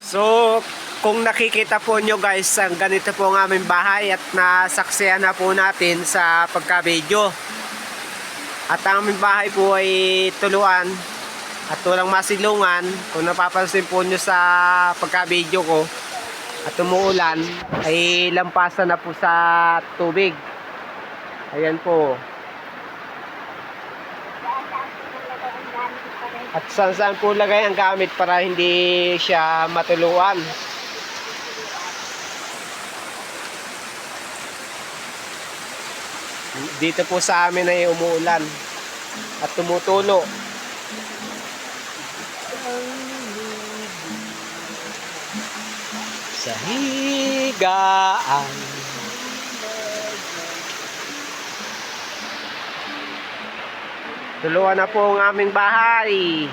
So, kung nakikita po nyo guys, ang ganito po ang aming bahay at nasaksihan na po natin sa pagka-video. At ang aming bahay po ay tuluan at walang masilungan. Kung napapansin po nyo sa pagka-video ko at umuulan, ay lampasan na po sa tubig. Ayan po. At saan po lagay ang gamit para hindi siya matuluan. Dito po sa amin ay umuulan at tumutulo. Sa higaan. Tuluan na po ang aming bahay.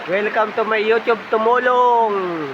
Welcome to my YouTube Tumulong.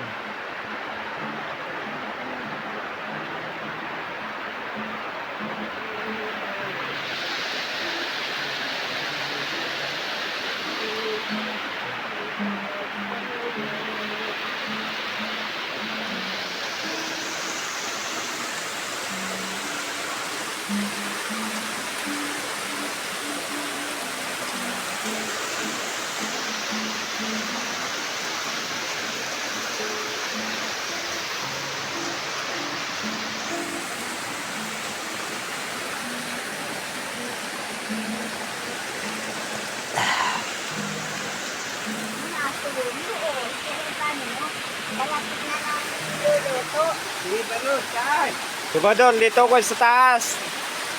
Diba doon, dito ko sa taas.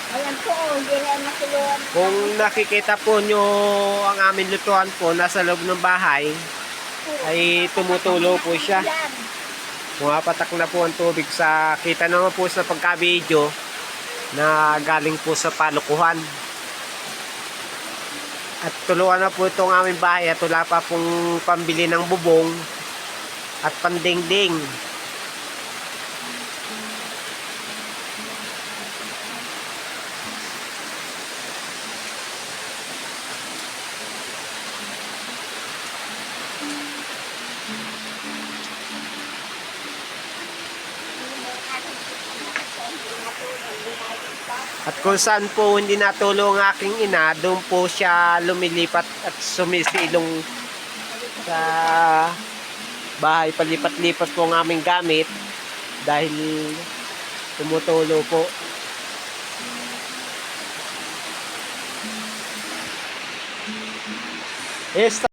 Ayan po, hindi na natulungan. Kung nakikita po nyo ang aming lutuan po, nasa loob ng bahay, ay tumutulo po siya. Pumapatak na po ang tubig sa, kita naman po sa pagka-video na galing po sa palukuhan. At tuluan na po itong aming bahay at wala pa pong pambili ng bubong at pandingding. At kung saan po hindi natulong ang aking ina, doon po siya lumilipat at sumisilong sa bahay. Palipat-lipat po ang aming gamit dahil tumutulo po.